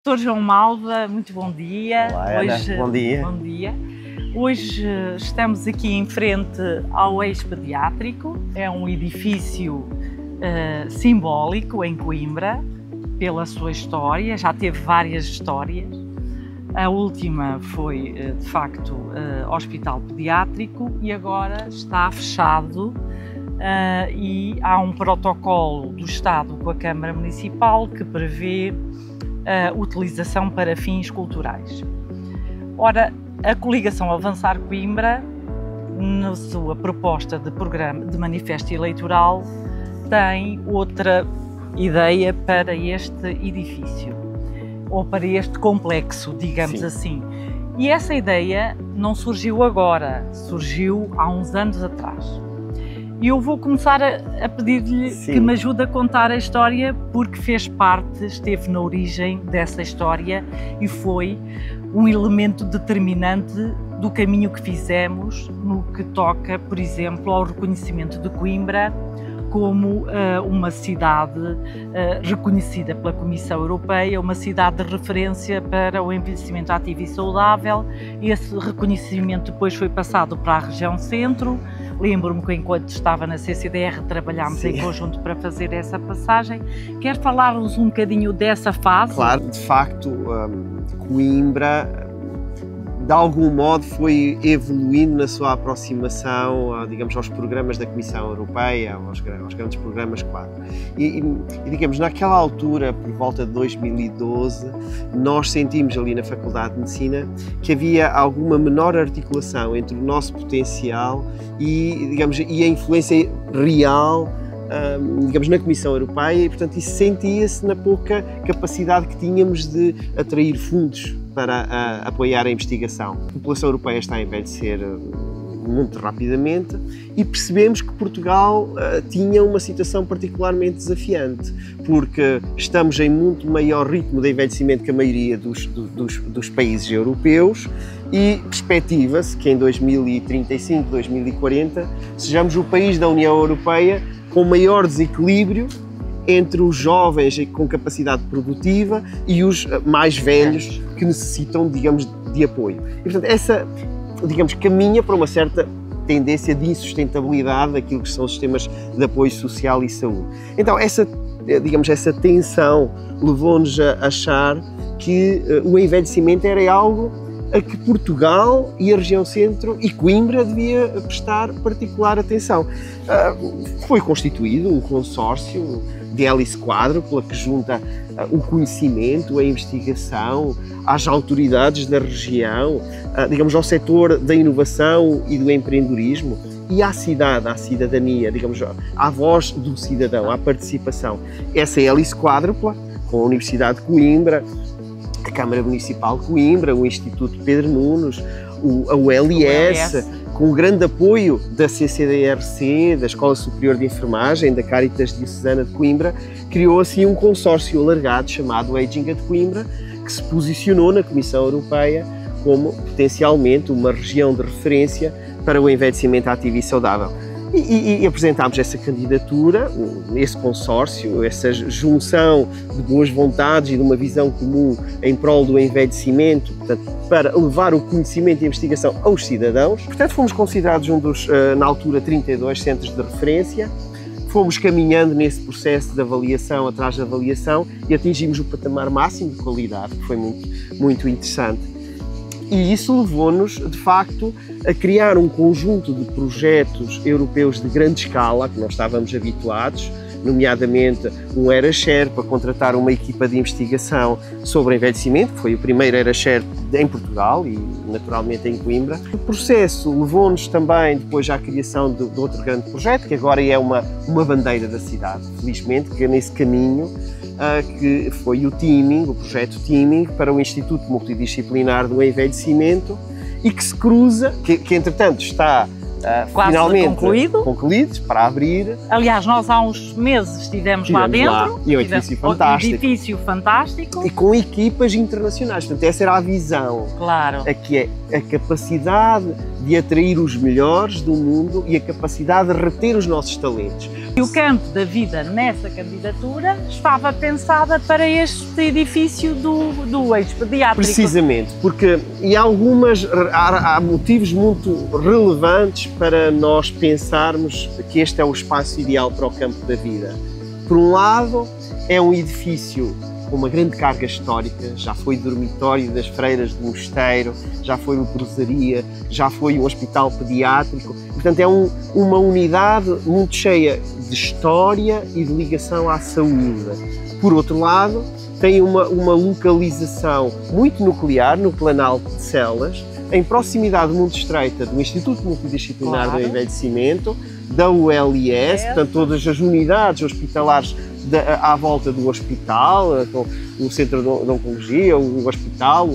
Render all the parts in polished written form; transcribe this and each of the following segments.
Dr. João Malva, muito bom dia. Olá, Ana. Bom dia. Bom dia. Hoje estamos aqui em frente ao ex-pediátrico. É um edifício simbólico em Coimbra, pela sua história. Já teve várias histórias. A última foi, de facto, hospital pediátrico e agora está fechado e há um protocolo do Estado com a Câmara Municipal que prevê a utilização para fins culturais. Ora, a coligação Avançar Coimbra, na sua proposta de programa de manifesto eleitoral, tem outra ideia para este edifício, ou para este complexo, digamos assim. E essa ideia não surgiu agora, surgiu há uns anos atrás. E eu vou começar a pedir-lhe que me ajude a contar a história, porque fez parte, esteve na origem dessa história e foi um elemento determinante do caminho que fizemos no que toca, por exemplo, ao reconhecimento de Coimbra como uma cidade reconhecida pela Comissão Europeia, uma cidade de referência para o envelhecimento ativo e saudável. Esse reconhecimento depois foi passado para a região centro. Lembro-me que enquanto estava na CCDR trabalhámos em conjunto para fazer essa passagem. Quer falar-nos um bocadinho dessa fase? Claro, de facto, Coimbra, de algum modo, foi evoluindo na sua aproximação, digamos, aos programas da Comissão Europeia, aos grandes programas, claro. E, digamos, naquela altura, por volta de 2012, nós sentimos ali na Faculdade de Medicina que havia alguma menor articulação entre o nosso potencial e, digamos, e a influência real, digamos, na Comissão Europeia, e, portanto, isso sentia-se na pouca capacidade que tínhamos de atrair fundos para apoiar a investigação. A população europeia está a envelhecer muito rapidamente e percebemos que Portugal tinha uma situação particularmente desafiante, porque estamos em muito maior ritmo de envelhecimento que a maioria dos países europeus e perspectiva-se que em 2035, 2040, sejamos o país da União Europeia com maior desequilíbrio entre os jovens com capacidade produtiva e os mais velhos que necessitam, digamos, de apoio. E, portanto, essa, digamos, caminha para uma certa tendência de insustentabilidade daquilo que são os sistemas de apoio social e saúde. Então, essa, digamos, essa tensão levou-nos a achar que o envelhecimento era algo a que Portugal e a região centro e Coimbra devia prestar particular atenção. Foi constituído um consórcio de hélice quádrupla que junta o conhecimento, a investigação, às autoridades da região, digamos, ao setor da inovação e do empreendedorismo e à cidade, à cidadania, digamos, à voz do cidadão, à participação. Essa hélice quádrupla, com a Universidade de Coimbra, a Câmara Municipal de Coimbra, o Instituto Pedro Nunes, a ULS, com o grande apoio da CCDRC, da Escola Superior de Enfermagem, da Caritas Diocesana de Coimbra, criou assim um consórcio alargado chamado Aging at Coimbra, que se posicionou na Comissão Europeia como potencialmente uma região de referência para o envelhecimento ativo e saudável. E apresentámos essa candidatura, esse consórcio, essa junção de boas vontades e de uma visão comum em prol do envelhecimento, portanto, para levar o conhecimento e a investigação aos cidadãos. Portanto, fomos considerados um dos, na altura, 32 centros de referência. Fomos caminhando nesse processo de avaliação, atrás da avaliação, e atingimos o patamar máximo de qualidade, que foi muito interessante. E isso levou-nos, de facto, a criar um conjunto de projetos europeus de grande escala, que nós estávamos habituados, nomeadamente um ERASHARE para contratar uma equipa de investigação sobre envelhecimento, que foi o primeiro ERASHARE em Portugal e naturalmente em Coimbra. O processo levou-nos também depois à criação de outro grande projeto, que agora é uma bandeira da cidade, felizmente, que é nesse caminho, que foi o Teaming, o projeto Teaming para o Instituto Multidisciplinar do Envelhecimento e que se cruza, que entretanto está quase finalmente concluído para abrir. Aliás, nós há uns meses estivemos lá dentro. E é um edifício fantástico. Um edifício fantástico. E com equipas internacionais. Portanto, essa era a visão. Claro. Que é a capacidade de atrair os melhores do mundo e a capacidade de reter os nossos talentos. E o campo da vida nessa candidatura estava pensada para este edifício do do ex-pediátrico. Precisamente, porque há motivos muito relevantes para nós pensarmos que este é o espaço ideal para o campo da vida. Por um lado, é um edifício com uma grande carga histórica, já foi dormitório das freiras do mosteiro, já foi uma cruzaria, já foi um hospital pediátrico. Portanto, é uma unidade muito cheia de história e de ligação à saúde. Por outro lado, tem uma localização muito nuclear no Planalto de Celas, em proximidade muito estreita do Instituto Multidisciplinar do Envelhecimento, da ULIS, portanto todas as unidades hospitalares à volta do hospital, o Centro de Oncologia, o Hospital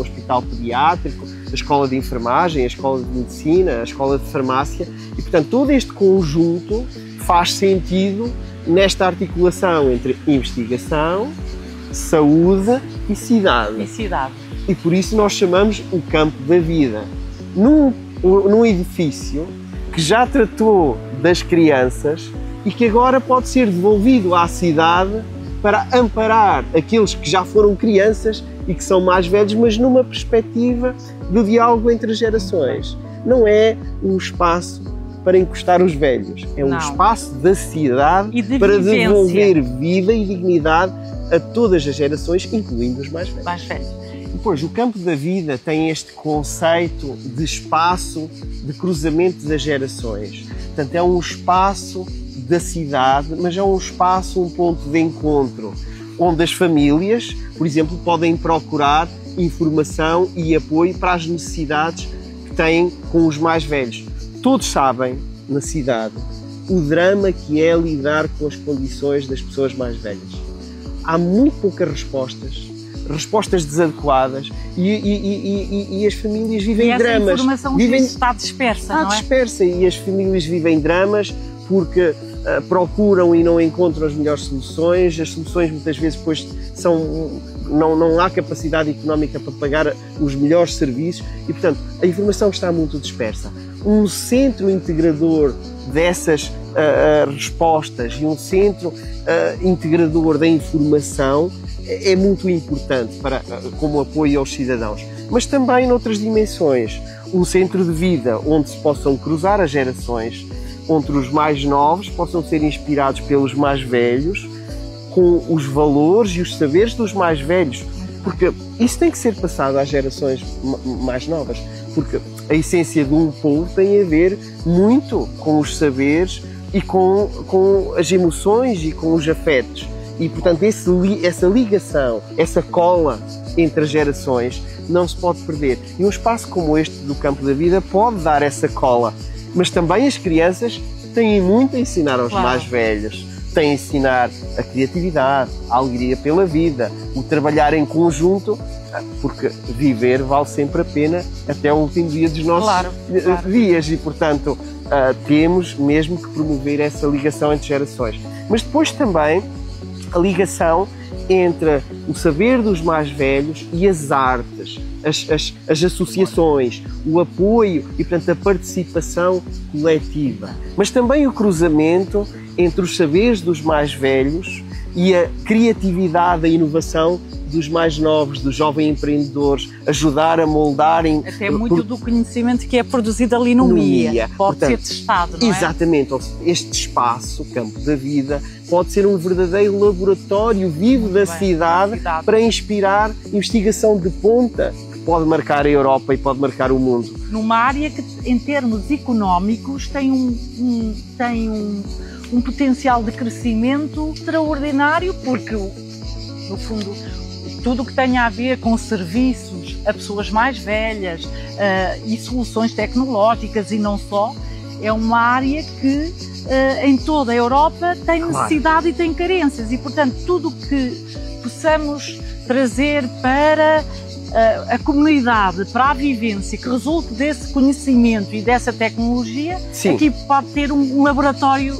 Pediátrico, a Escola de Enfermagem, a Escola de Medicina, a Escola de Farmácia, e portanto todo este conjunto faz sentido nesta articulação entre investigação, saúde e cidade. E por isso nós chamamos o campo da vida. Num edifício que já tratou das crianças e que agora pode ser devolvido à cidade para amparar aqueles que já foram crianças e que são mais velhos, mas numa perspectiva do diálogo entre gerações. Não é um espaço para encostar os velhos, é um espaço da cidade para devolver vida e dignidade a todas as gerações, incluindo os mais velhos. Depois, o campo da vida tem este conceito de espaço de cruzamento das gerações. Portanto, é um espaço da cidade, mas é um espaço, um ponto de encontro, onde as famílias, por exemplo, podem procurar informação e apoio para as necessidades que têm com os mais velhos. Todos sabem, na cidade, o drama que é lidar com as condições das pessoas mais velhas. Há muito poucas respostas desadequadas e as famílias vivem dramas. A informação está dispersa, não é? Está dispersa e as famílias vivem dramas porque procuram e não encontram as melhores soluções. As soluções muitas vezes depois não há capacidade económica para pagar os melhores serviços e, portanto, a informação está muito dispersa. Um centro integrador dessas respostas e um centro integrador da informação é muito importante como apoio aos cidadãos. Mas também noutras dimensões. Um centro de vida onde se possam cruzar as gerações, onde os mais novos possam ser inspirados pelos mais velhos, com os valores e os saberes dos mais velhos. Porque isso tem que ser passado às gerações mais novas. Porque a essência de um povo tem a ver muito com os saberes e com as emoções e com os afetos. E, portanto, essa ligação, essa cola entre as gerações não se pode perder. E um espaço como este do Campo da Vida pode dar essa cola. Mas também as crianças têm muito a ensinar aos mais velhos. Têm a ensinar a criatividade, a alegria pela vida, o trabalhar em conjunto, porque viver vale sempre a pena até o último dia dos nossos dias. E, portanto, temos mesmo que promover essa ligação entre gerações. Mas depois também a ligação entre o saber dos mais velhos e as artes, as associações, o apoio e, portanto, a participação coletiva. Mas também o cruzamento entre os saberes dos mais velhos e a criatividade, a inovação dos mais novos, dos jovens empreendedores, ajudar a moldarem... Até muito do conhecimento que é produzido ali no MIA. Pode ser testado, não é? Exatamente. Este espaço, o Campo da Vida, pode ser um verdadeiro laboratório vivo da cidade para inspirar investigação de ponta que pode marcar a Europa e pode marcar o mundo. Numa área que, em termos económicos, tem um potencial de crescimento extraordinário, porque, no fundo, tudo o que tenha a ver com serviços a pessoas mais velhas e soluções tecnológicas e não só, é uma área que em toda a Europa tem necessidade e tem carências e, portanto, tudo o que possamos trazer para a comunidade, para a vivência que resulte desse conhecimento e dessa tecnologia, aqui pode ter um laboratório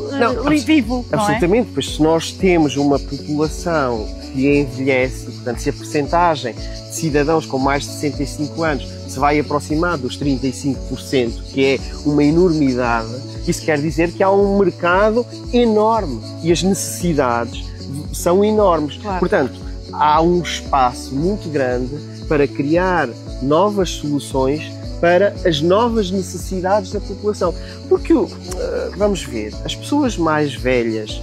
vivo. Absolutamente, pois se nós temos uma população que envelhece, portanto, se a percentagem de cidadãos com mais de 65 anos se vai aproximar dos 35%, que é uma enormidade, isso quer dizer que há um mercado enorme e as necessidades são enormes. Portanto, há um espaço muito grande para criar novas soluções para as novas necessidades da população. Porque, vamos ver, as pessoas mais velhas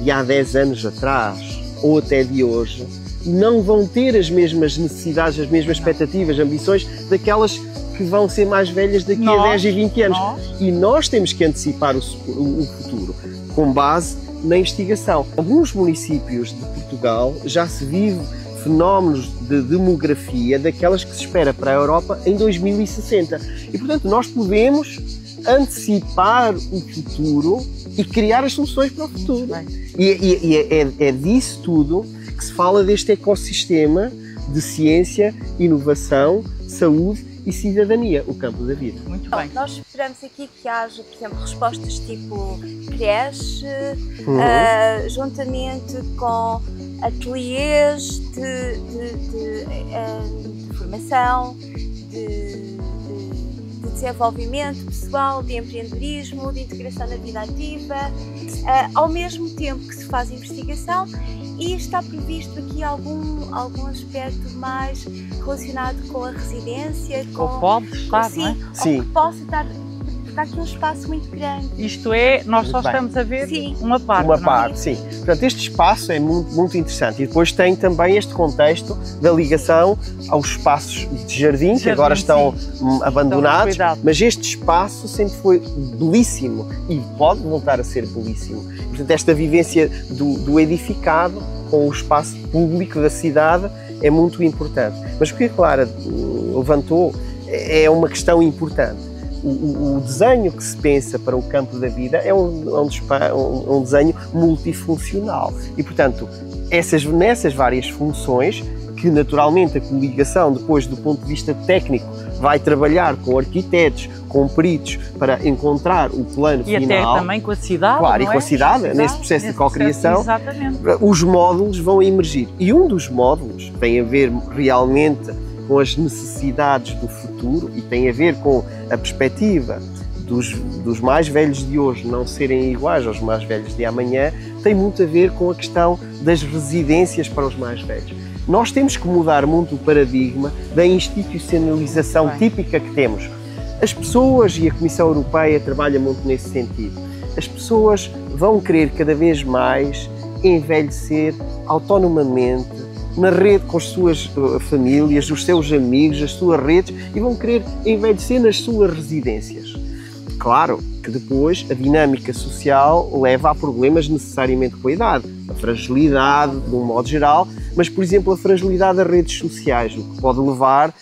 de há 10 anos atrás, ou até de hoje, não vão ter as mesmas necessidades, as mesmas expectativas, ambições daquelas que vão ser mais velhas daqui a 10 e 20 anos. E nós temos que antecipar o futuro, com base na investigação. Em alguns municípios de Portugal já se vive fenómenos de demografia daquelas que se espera para a Europa em 2060. E, portanto, nós podemos antecipar o futuro e criar as soluções para o futuro. E é disso tudo que se fala deste ecossistema de ciência, inovação, saúde e cidadania, o campo da vida. Muito bem. Nós esperamos aqui que haja, por exemplo, respostas tipo creche, juntamente com ateliês de formação, de desenvolvimento pessoal, de empreendedorismo, de integração na vida ativa, ao mesmo tempo que se faz investigação, e está previsto aqui algum aspecto mais relacionado com a residência, pode estar, sim, não é? Sim. Posso dar aqui um espaço muito grande. Isto é, nós só estamos a ver uma parte. Uma parte, sim. Portanto, este espaço é muito interessante. E depois tem também este contexto da ligação aos espaços de jardim, que agora estão abandonados, mas este espaço sempre foi belíssimo e pode voltar a ser belíssimo. Portanto, esta vivência do edificado com o espaço público da cidade é muito importante. Mas o que a Clara levantou é uma questão importante. O desenho que se pensa para o campo da vida é um desenho multifuncional e, portanto, nessas várias funções, que naturalmente a coligação, depois do ponto de vista técnico, vai trabalhar com arquitetos, com peritos, para encontrar o plano final. E até também com a cidade, claro, e com a cidade, nesse processo de cocriação, os módulos vão emergir. E um dos módulos tem a ver realmente com as necessidades do futuro e tem a ver com a perspectiva dos mais velhos de hoje não serem iguais aos mais velhos de amanhã, tem muito a ver com a questão das residências para os mais velhos. Nós temos que mudar muito o paradigma da institucionalização típica que temos. As pessoas, e a Comissão Europeia trabalha muito nesse sentido, as pessoas vão querer cada vez mais envelhecer autonomamente, na rede com as suas famílias, os seus amigos, as suas redes, e vão querer envelhecer nas suas residências. Claro que depois a dinâmica social leva a problemas necessariamente com a idade, a fragilidade de um modo geral, mas, por exemplo, a fragilidade das redes sociais, o que pode levar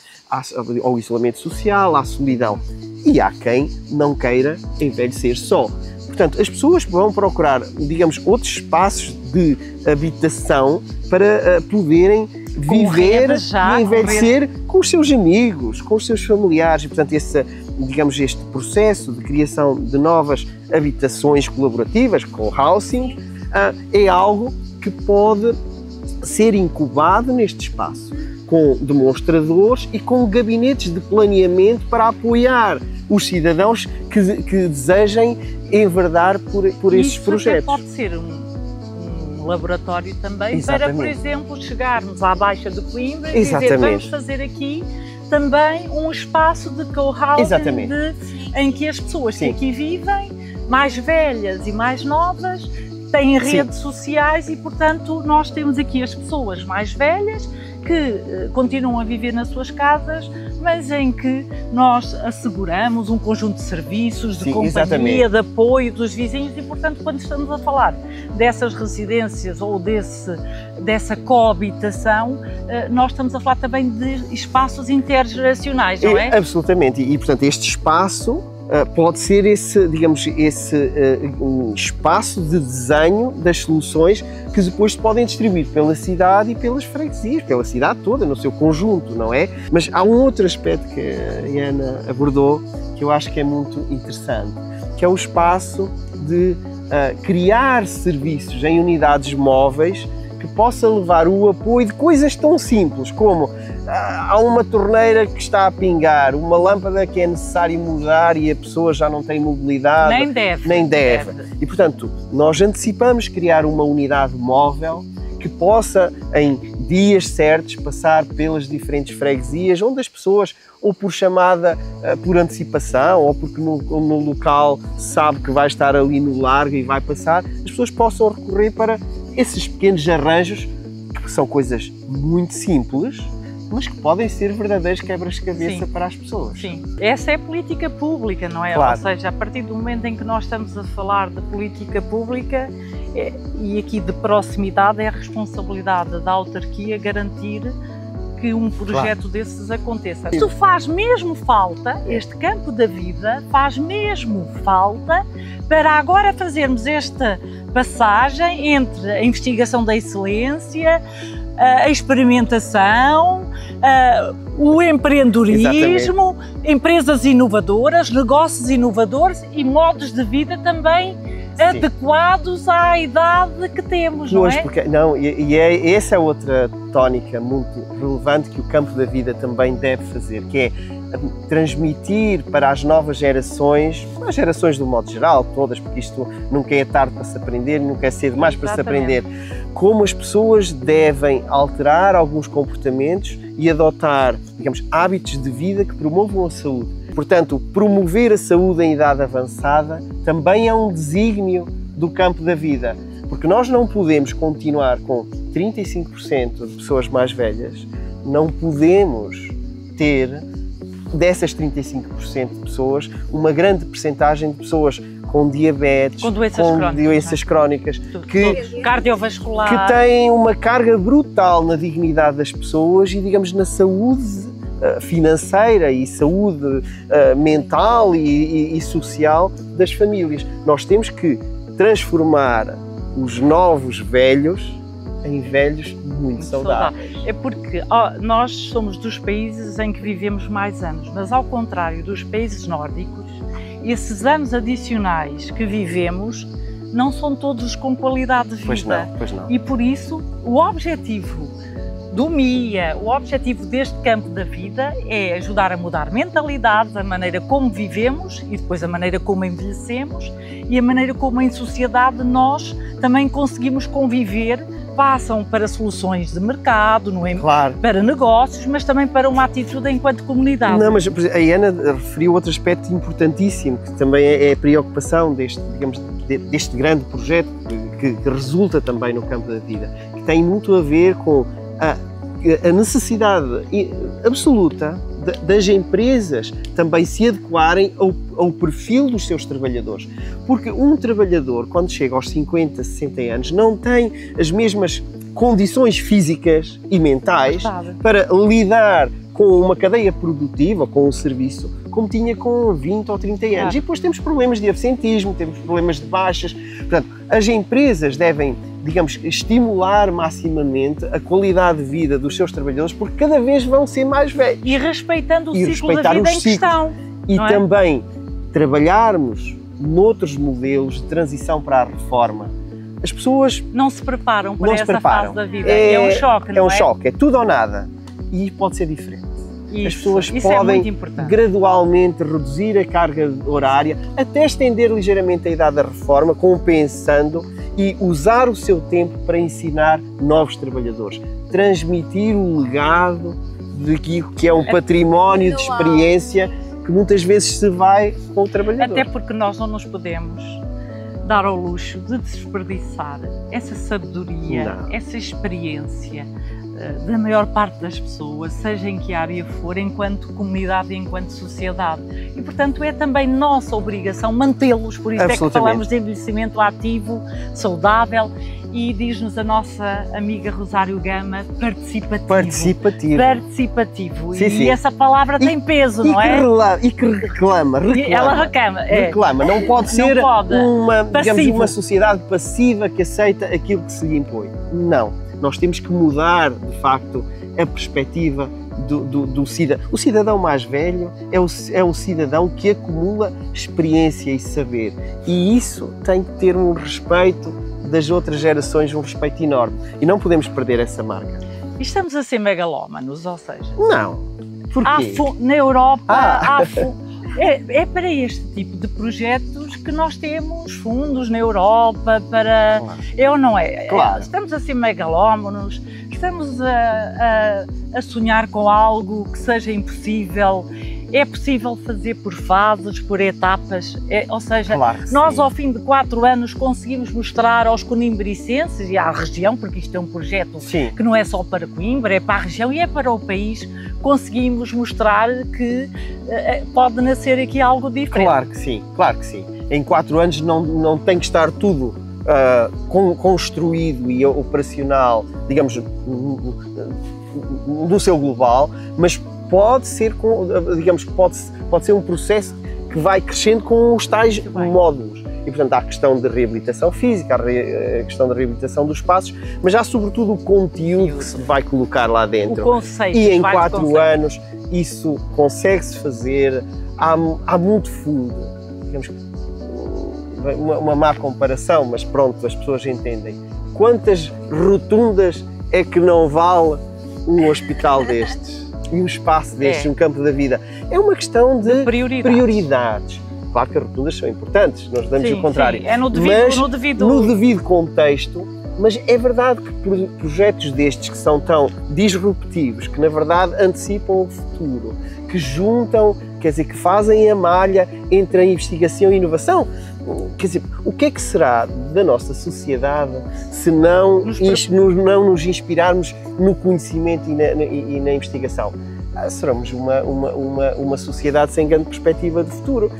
ao isolamento social, à solidão. E há quem não queira envelhecer só. Portanto, as pessoas vão procurar, digamos, outros espaços de habitação para poderem viver e envelhecer com os seus amigos, com os seus familiares. E, portanto, este processo de criação de novas habitações colaborativas, com housing, é algo que pode ser incubado neste espaço, com demonstradores e com gabinetes de planeamento para apoiar os cidadãos que desejem enverdar por esses projetos. Pode ser um laboratório também para, por exemplo, chegarmos à Baixa de Coimbra e dizer, vamos fazer aqui também um espaço de co-housing em que as pessoas que aqui vivem, mais velhas e mais novas, têm redes sociais e, portanto, nós temos aqui as pessoas mais velhas que continuam a viver nas suas casas, mas em que nós asseguramos um conjunto de serviços, de companhia, de apoio dos vizinhos e, portanto, quando estamos a falar dessas residências ou dessa coabitação, nós estamos a falar também de espaços intergeracionais, não é? Absolutamente, e portanto este espaço pode ser esse um espaço de desenho das soluções que depois se podem distribuir pela cidade e pelas freguesias, pela cidade toda, no seu conjunto, não é? Mas há um outro aspecto que a Ana abordou que eu acho que é muito interessante, que é o espaço de criar serviços em unidades móveis que possa levar o apoio de coisas tão simples como há uma torneira que está a pingar, uma lâmpada que é necessário mudar e a pessoa já não tem mobilidade. Nem deve. E, portanto, nós antecipamos criar uma unidade móvel que possa, em dias certos, passar pelas diferentes freguesias, onde as pessoas, ou por chamada, por antecipação, ou porque no local sabe que vai estar ali no largo e vai passar, as pessoas possam recorrer para esses pequenos arranjos, que são coisas muito simples, mas que podem ser verdadeiros quebras-cabeça para as pessoas. Sim, essa é política pública, não é? Claro. Ou seja, a partir do momento em que nós estamos a falar de política pública, e aqui de proximidade, é a responsabilidade da autarquia garantir que um projeto desses aconteça. Isto faz mesmo falta, este campo da vida faz mesmo falta para agora fazermos esta passagem entre a investigação da excelência, a experimentação, o empreendedorismo, empresas inovadoras, negócios inovadores e modos de vida também adequados à idade que temos, não é? Porque, essa é outra tónica muito relevante que o campo da vida também deve fazer, que é transmitir para as novas gerações, as gerações do modo geral, todas, porque isto nunca é tarde para se aprender, nunca é cedo demais para se aprender, como as pessoas devem alterar alguns comportamentos e adotar, digamos, hábitos de vida que promovam a saúde. Portanto, promover a saúde em idade avançada também é um desígnio do campo da vida, porque nós não podemos continuar com 35% de pessoas mais velhas, não podemos ter dessas 35% de pessoas uma grande percentagem de pessoas com diabetes, com doenças crónicas, cardiovascular, que têm uma carga brutal na dignidade das pessoas e, digamos, na saúde financeira e saúde mental e social das famílias. Nós temos que transformar os novos velhos em velhos muito saudáveis. É porque nós somos dos países em que vivemos mais anos, mas ao contrário dos países nórdicos, esses anos adicionais que vivemos não são todos com qualidade de vida. Pois não. E por isso o objetivo do MIA, o objetivo deste campo da vida é ajudar a mudar mentalidades, a maneira como vivemos e depois a maneira como envelhecemos e a maneira como em sociedade nós também conseguimos conviver. Passam para soluções de mercado, para negócios, mas também para uma atitude enquanto comunidade. Não, mas a Ana referiu outro aspecto importantíssimo, que também é a preocupação deste grande projeto que resulta também no campo da vida, que tem muito a ver com a necessidade absoluta das empresas também se adequarem ao perfil dos seus trabalhadores. Porque um trabalhador, quando chega aos 50, 60 anos, não tem as mesmas condições físicas e mentais para lidar com uma cadeia produtiva, com um serviço, como tinha com 20 ou 30 anos. E depois temos problemas de absentismo, temos problemas de baixas. Portanto, as empresas devem, digamos, estimular maximamente a qualidade de vida dos seus trabalhadores, porque cada vez vão ser mais velhos. E respeitando o ciclo da vida em questão. E também trabalharmos noutros modelos de transição para a reforma. As pessoas não se preparam para essa fase da vida. É um choque, não é? É um choque, é tudo ou nada. E pode ser diferente. As pessoas podem gradualmente reduzir a carga horária, até estender ligeiramente a idade da reforma, compensando e usar o seu tempo para ensinar novos trabalhadores. Transmitir o legado daquilo que é um património de experiência que muitas vezes se vai com o trabalhador. Até porque nós não nos podemos dar ao luxo de desperdiçar essa sabedoria, essa experiência da maior parte das pessoas, seja em que área for, enquanto comunidade e enquanto sociedade. E, portanto, é também nossa obrigação mantê-los, por isso é que falamos de envelhecimento ativo, saudável, e diz-nos a nossa amiga Rosário Gama, participativo. E essa palavra tem peso, não é? E que reclama. Ela reclama. Reclama, não pode ser uma sociedade passiva que aceita aquilo que se lhe impõe. Não. Nós temos que mudar, de facto, a perspectiva do cidadão. O cidadão mais velho é o cidadão que acumula experiência e saber. E isso tem que ter um respeito das outras gerações, um respeito enorme. E não podemos perder essa marca. E estamos a ser megalómanos, ou seja... Não. Porquê? Na Europa, é para este tipo de projetos que nós temos fundos na Europa para... Claro. É ou não é? Claro. Estamos assim megalómanos, estamos a sonhar com algo que seja impossível. É possível fazer por fases, por etapas, ou seja, Claro que nós sim. ao fim de 4 anos conseguimos mostrar aos conimbricenses e à região, porque isto é um projeto Sim. que não é só para Coimbra, é para a região e é para o país, conseguimos mostrar que pode nascer aqui algo diferente. Claro que sim, claro que sim. Em 4 anos não tem que estar tudo construído e operacional, digamos, no seu global, mas pode ser, digamos, pode ser um processo que vai crescendo com os tais módulos. E, portanto, há a questão de reabilitação física, a questão da reabilitação dos espaços, mas há sobretudo o conteúdo que se vai colocar lá dentro. O conceito. E em 4 anos isso consegue-se fazer, há muito fundo. Digamos, uma má comparação, mas pronto, as pessoas entendem. Quantas rotundas é que não vale um hospital destes? E um espaço destes, um campo da vida? É uma questão de prioridades. Claro que as rotundas são importantes, nós damos o contrário. Sim, é no devido contexto, mas é verdade que projetos destes que são tão disruptivos, que na verdade antecipam o futuro, que juntam, quer dizer, que fazem a malha entre a investigação e a inovação, quer dizer, o que é que será da nossa sociedade se não nos inspirarmos no conhecimento e na investigação? Seremos uma sociedade sem grande perspectiva de futuro,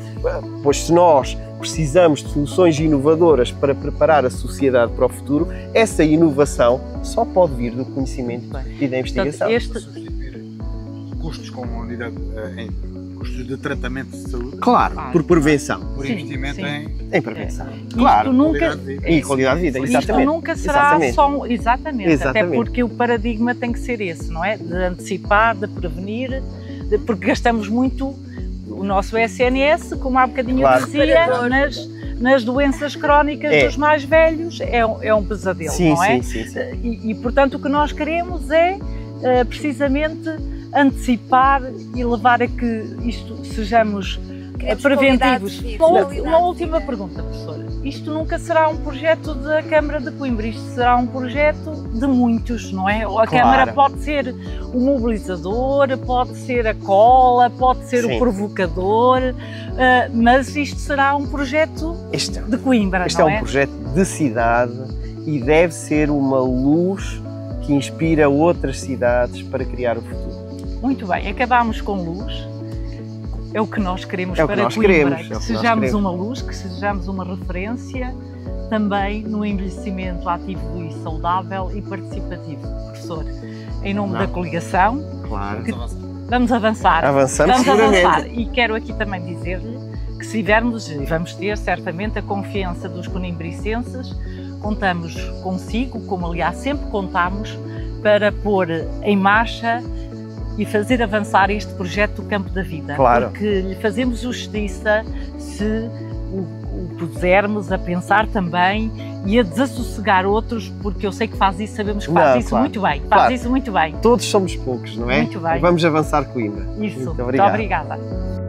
pois se nós precisamos de soluções inovadoras para preparar a sociedade para o futuro, essa inovação só pode vir do conhecimento e da investigação. Para substituir custos com unidade custos de tratamento de saúde. Claro, por prevenção. Por investimento em prevenção. Claro. E qualidade de vida, exatamente. Isto nunca será só... Exatamente. Até porque o paradigma tem que ser esse, não é? De antecipar, de prevenir, porque gastamos muito o nosso SNS, como há bocadinho eu dizia, nas doenças crónicas dos mais velhos, é um pesadelo, não é? Sim. E, portanto, o que nós queremos é, precisamente, antecipar e levar a que isto sejamos preventivos. Uma última pergunta, professora. Isto nunca será um projeto da Câmara de Coimbra, isto será um projeto de muitos, não é? A Câmara pode ser o mobilizador, pode ser a cola, pode ser o provocador, mas isto será um projeto de Coimbra, Este é um projeto de cidade e deve ser uma luz que inspira outras cidades para criar o futuro. Muito bem, acabámos com luz. É o que nós queremos para Coimbra, que sejamos uma luz, que sejamos uma referência também no envelhecimento ativo e saudável e participativo. Professor, em nome da coligação, vamos avançar. Avançamos seguramente. E quero aqui também dizer-lhe que se tivermos, e vamos ter certamente, a confiança dos conimbricenses, contamos consigo, como aliás sempre contamos, para pôr em marcha e fazer avançar este projeto do Campo da Vida. Claro. Porque lhe fazemos justiça se o pusermos a pensar também e a desassossegar outros, porque eu sei que faz isso, sabemos que faz isso muito bem. Faz isso muito bem. Todos somos poucos, não é? Muito bem. Vamos avançar, Coimbra. Isso. Muito obrigado. Muito obrigada.